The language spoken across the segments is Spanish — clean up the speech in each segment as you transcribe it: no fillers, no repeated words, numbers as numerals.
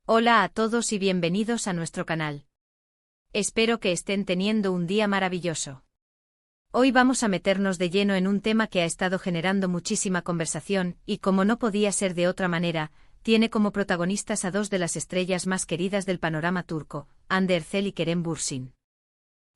Hola a todos y bienvenidos a nuestro canal. Espero que estén teniendo un día maravilloso. Hoy vamos a meternos de lleno en un tema que ha estado generando muchísima conversación y, como no podía ser de otra manera, tiene como protagonistas a dos de las estrellas más queridas del panorama turco, Hande Erçel y Kerem Bürsin.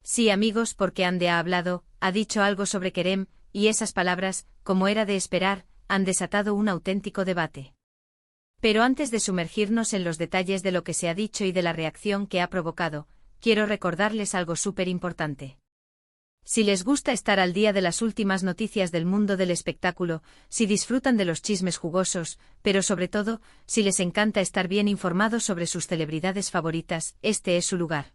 Sí, amigos, porque Hande ha hablado, ha dicho algo sobre Kerem, y esas palabras, como era de esperar, han desatado un auténtico debate. Pero antes de sumergirnos en los detalles de lo que se ha dicho y de la reacción que ha provocado, quiero recordarles algo súper importante. Si les gusta estar al día de las últimas noticias del mundo del espectáculo, si disfrutan de los chismes jugosos, pero sobre todo, si les encanta estar bien informados sobre sus celebridades favoritas, este es su lugar.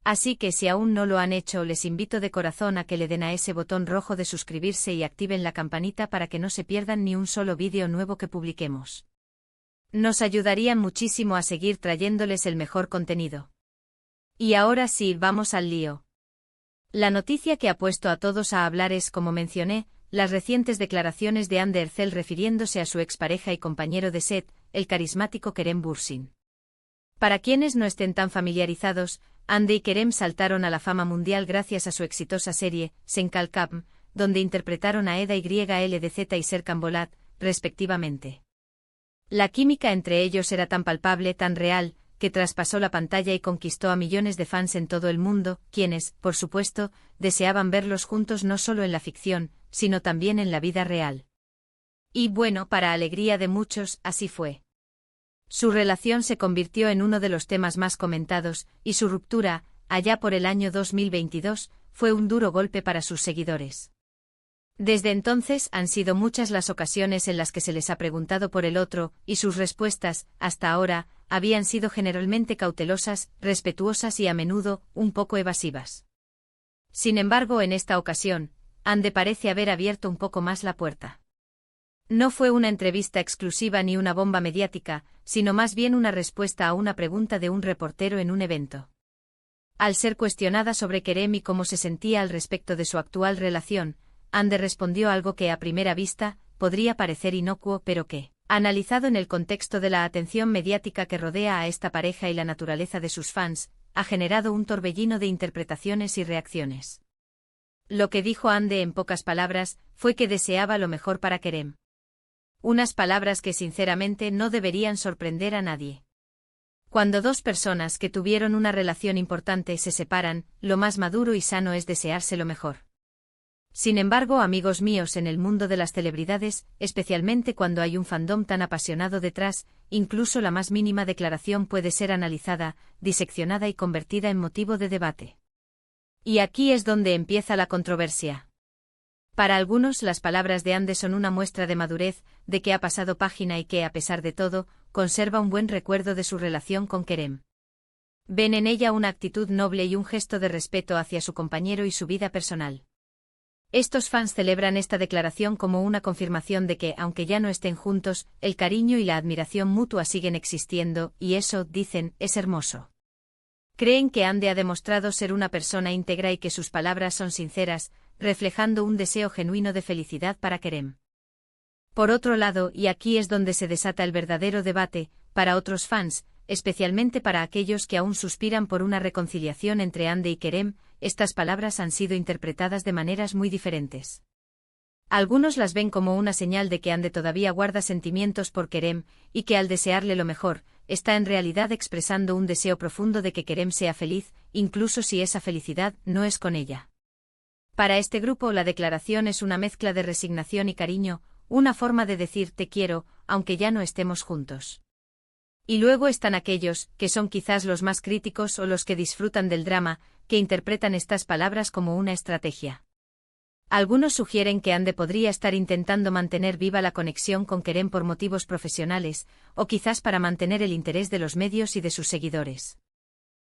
Así que si aún no lo han hecho, les invito de corazón a que le den a ese botón rojo de suscribirse y activen la campanita para que no se pierdan ni un solo vídeo nuevo que publiquemos. Nos ayudarían muchísimo a seguir trayéndoles el mejor contenido. Y ahora sí, vamos al lío. La noticia que ha puesto a todos a hablar es, como mencioné, las recientes declaraciones de Hande Erçel refiriéndose a su expareja y compañero de set, el carismático Kerem Bürsin. Para quienes no estén tan familiarizados, Hande y Kerem saltaron a la fama mundial gracias a su exitosa serie, Sen Kalkam, donde interpretaron a Eda YLDZ y Serkan Bolat, respectivamente. La química entre ellos era tan palpable, tan real, que traspasó la pantalla y conquistó a millones de fans en todo el mundo, quienes, por supuesto, deseaban verlos juntos no solo en la ficción, sino también en la vida real. Y bueno, para alegría de muchos, así fue. Su relación se convirtió en uno de los temas más comentados, y su ruptura, allá por el año 2022, fue un duro golpe para sus seguidores. Desde entonces han sido muchas las ocasiones en las que se les ha preguntado por el otro, y sus respuestas, hasta ahora, habían sido generalmente cautelosas, respetuosas y a menudo, un poco evasivas. Sin embargo, en esta ocasión, Hande parece haber abierto un poco más la puerta. No fue una entrevista exclusiva ni una bomba mediática, sino más bien una respuesta a una pregunta de un reportero en un evento. Al ser cuestionada sobre Kerem y cómo se sentía al respecto de su actual relación, Hande respondió algo que a primera vista podría parecer inocuo, pero que, analizado en el contexto de la atención mediática que rodea a esta pareja y la naturaleza de sus fans, ha generado un torbellino de interpretaciones y reacciones. Lo que dijo Hande en pocas palabras fue que deseaba lo mejor para Kerem. Unas palabras que sinceramente no deberían sorprender a nadie. Cuando dos personas que tuvieron una relación importante se separan, lo más maduro y sano es desearse lo mejor. Sin embargo, amigos míos, en el mundo de las celebridades, especialmente cuando hay un fandom tan apasionado detrás, incluso la más mínima declaración puede ser analizada, diseccionada y convertida en motivo de debate. Y aquí es donde empieza la controversia. Para algunos, las palabras de Hande son una muestra de madurez, de que ha pasado página y que, a pesar de todo, conserva un buen recuerdo de su relación con Kerem. Ven en ella una actitud noble y un gesto de respeto hacia su compañero y su vida personal. Estos fans celebran esta declaración como una confirmación de que, aunque ya no estén juntos, el cariño y la admiración mutua siguen existiendo, y eso, dicen, es hermoso. Creen que Hande ha demostrado ser una persona íntegra y que sus palabras son sinceras, reflejando un deseo genuino de felicidad para Kerem. Por otro lado, y aquí es donde se desata el verdadero debate, para otros fans, especialmente para aquellos que aún suspiran por una reconciliación entre Hande y Kerem, estas palabras han sido interpretadas de maneras muy diferentes. Algunos las ven como una señal de que Hande todavía guarda sentimientos por Kerem, y que al desearle lo mejor, está en realidad expresando un deseo profundo de que Kerem sea feliz, incluso si esa felicidad no es con ella. Para este grupo, la declaración es una mezcla de resignación y cariño, una forma de decir te quiero, aunque ya no estemos juntos. Y luego están aquellos, que son quizás los más críticos o los que disfrutan del drama, que interpretan estas palabras como una estrategia. Algunos sugieren que Hande podría estar intentando mantener viva la conexión con Kerem por motivos profesionales, o quizás para mantener el interés de los medios y de sus seguidores.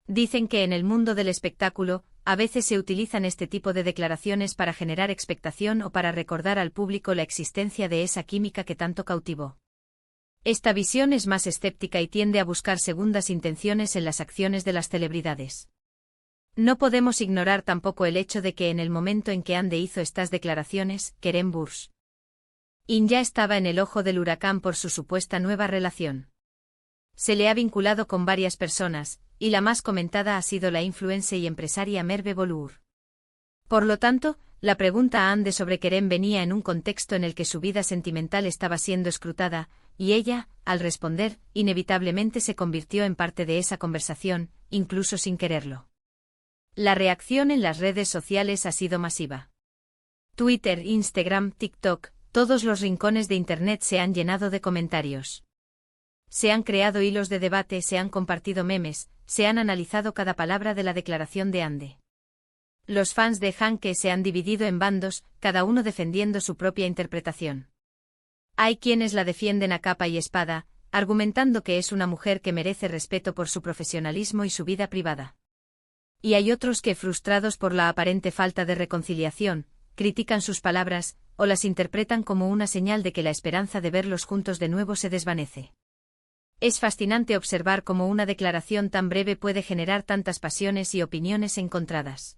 Dicen que en el mundo del espectáculo, a veces se utilizan este tipo de declaraciones para generar expectación o para recordar al público la existencia de esa química que tanto cautivó. Esta visión es más escéptica y tiende a buscar segundas intenciones en las acciones de las celebridades. No podemos ignorar tampoco el hecho de que en el momento en que Hande hizo estas declaraciones, Kerem Bürsin ya estaba en el ojo del huracán por su supuesta nueva relación. se le ha vinculado con varias personas, y la más comentada ha sido la influencer y empresaria Merve Boluur. Por lo tanto, la pregunta a Ande sobre Kerem venía en un contexto en el que su vida sentimental estaba siendo escrutada, y ella, al responder, inevitablemente se convirtió en parte de esa conversación, incluso sin quererlo. La reacción en las redes sociales ha sido masiva. Twitter, Instagram, TikTok, todos los rincones de Internet se han llenado de comentarios. Se han creado hilos de debate, se han compartido memes, se han analizado cada palabra de la declaración de Ande. Los fans de Hanke se han dividido en bandos, cada uno defendiendo su propia interpretación. Hay quienes la defienden a capa y espada, argumentando que es una mujer que merece respeto por su profesionalismo y su vida privada. Y hay otros que, frustrados por la aparente falta de reconciliación, critican sus palabras, o las interpretan como una señal de que la esperanza de verlos juntos de nuevo se desvanece. Es fascinante observar cómo una declaración tan breve puede generar tantas pasiones y opiniones encontradas.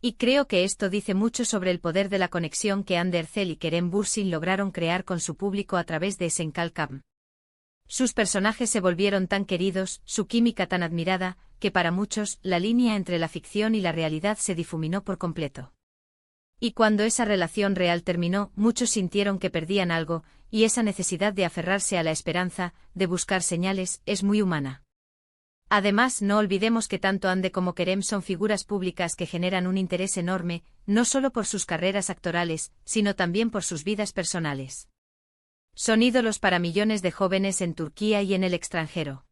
Y creo que esto dice mucho sobre el poder de la conexión que Hande Erçel y Kerem Bürsin lograron crear con su público a través de Senkalkam. Sus personajes se volvieron tan queridos, su química tan admirada, que para muchos, la línea entre la ficción y la realidad se difuminó por completo. Y cuando esa relación real terminó, muchos sintieron que perdían algo, y esa necesidad de aferrarse a la esperanza, de buscar señales, es muy humana. Además, no olvidemos que tanto Hande como Kerem son figuras públicas que generan un interés enorme, no solo por sus carreras actorales, sino también por sus vidas personales. Son ídolos para millones de jóvenes en Turquía y en el extranjero.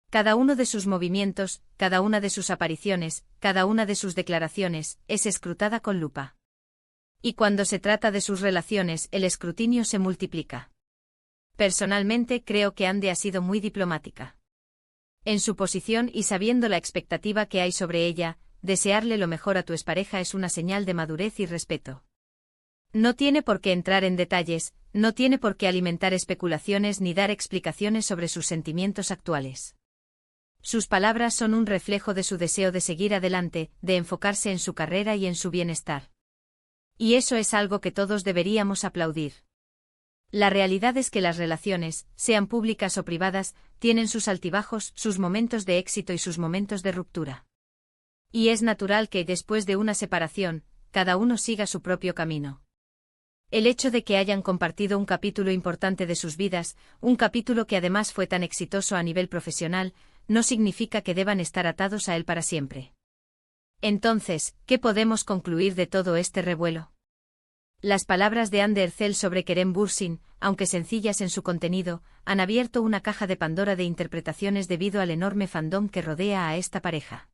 Cada uno de sus movimientos, cada una de sus apariciones, cada una de sus declaraciones, es escrutada con lupa. Y cuando se trata de sus relaciones, el escrutinio se multiplica. Personalmente creo que Hande ha sido muy diplomática. En su posición y sabiendo la expectativa que hay sobre ella, desearle lo mejor a tu expareja es una señal de madurez y respeto. No tiene por qué entrar en detalles, no tiene por qué alimentar especulaciones ni dar explicaciones sobre sus sentimientos actuales. Sus palabras son un reflejo de su deseo de seguir adelante, de enfocarse en su carrera y en su bienestar. Y eso es algo que todos deberíamos aplaudir. La realidad es que las relaciones, sean públicas o privadas, tienen sus altibajos, sus momentos de éxito y sus momentos de ruptura. Y es natural que, después de una separación, cada uno siga su propio camino. El hecho de que hayan compartido un capítulo importante de sus vidas, un capítulo que además fue tan exitoso a nivel profesional, no significa que deban estar atados a él para siempre. Entonces, ¿qué podemos concluir de todo este revuelo? Las palabras de Hande Erçel sobre Kerem Bürsin, aunque sencillas en su contenido, han abierto una caja de Pandora de interpretaciones debido al enorme fandom que rodea a esta pareja.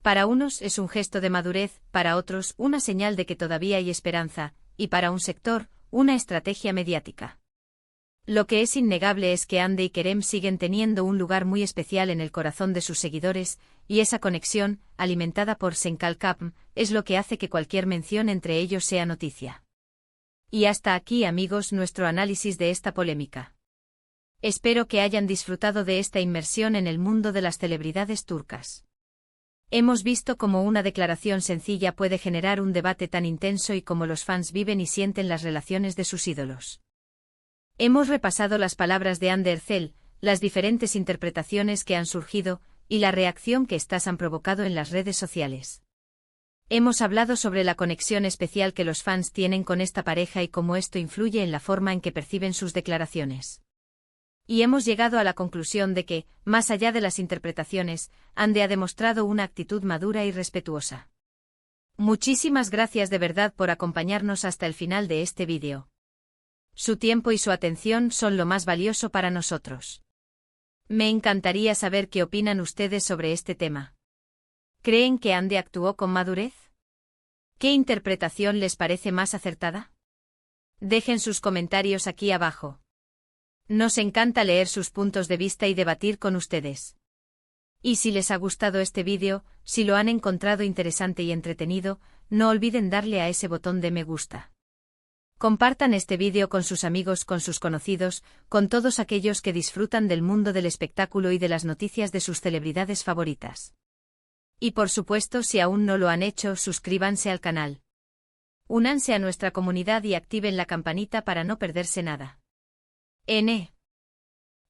Para unos es un gesto de madurez, para otros una señal de que todavía hay esperanza, y para un sector, una estrategia mediática. Lo que es innegable es que Hande y Kerem siguen teniendo un lugar muy especial en el corazón de sus seguidores, y esa conexión, alimentada por Senkalkam, es lo que hace que cualquier mención entre ellos sea noticia. Y hasta aquí, amigos, nuestro análisis de esta polémica. Espero que hayan disfrutado de esta inmersión en el mundo de las celebridades turcas. Hemos visto cómo una declaración sencilla puede generar un debate tan intenso y cómo los fans viven y sienten las relaciones de sus ídolos. Hemos repasado las palabras de Hande Erçel, las diferentes interpretaciones que han surgido, y la reacción que estas han provocado en las redes sociales. Hemos hablado sobre la conexión especial que los fans tienen con esta pareja y cómo esto influye en la forma en que perciben sus declaraciones. Y hemos llegado a la conclusión de que, más allá de las interpretaciones, Hande ha demostrado una actitud madura y respetuosa. Muchísimas gracias de verdad por acompañarnos hasta el final de este vídeo. Su tiempo y su atención son lo más valioso para nosotros. Me encantaría saber qué opinan ustedes sobre este tema. ¿Creen que Hande actuó con madurez? ¿Qué interpretación les parece más acertada? Dejen sus comentarios aquí abajo. Nos encanta leer sus puntos de vista y debatir con ustedes. Y si les ha gustado este vídeo, si lo han encontrado interesante y entretenido, no olviden darle a ese botón de me gusta. Compartan este vídeo con sus amigos, con sus conocidos, con todos aquellos que disfrutan del mundo del espectáculo y de las noticias de sus celebridades favoritas. Y por supuesto, si aún no lo han hecho, suscríbanse al canal. Únanse a nuestra comunidad y activen la campanita para no perderse nada.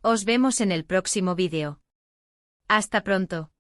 Os vemos en el próximo vídeo. Hasta pronto.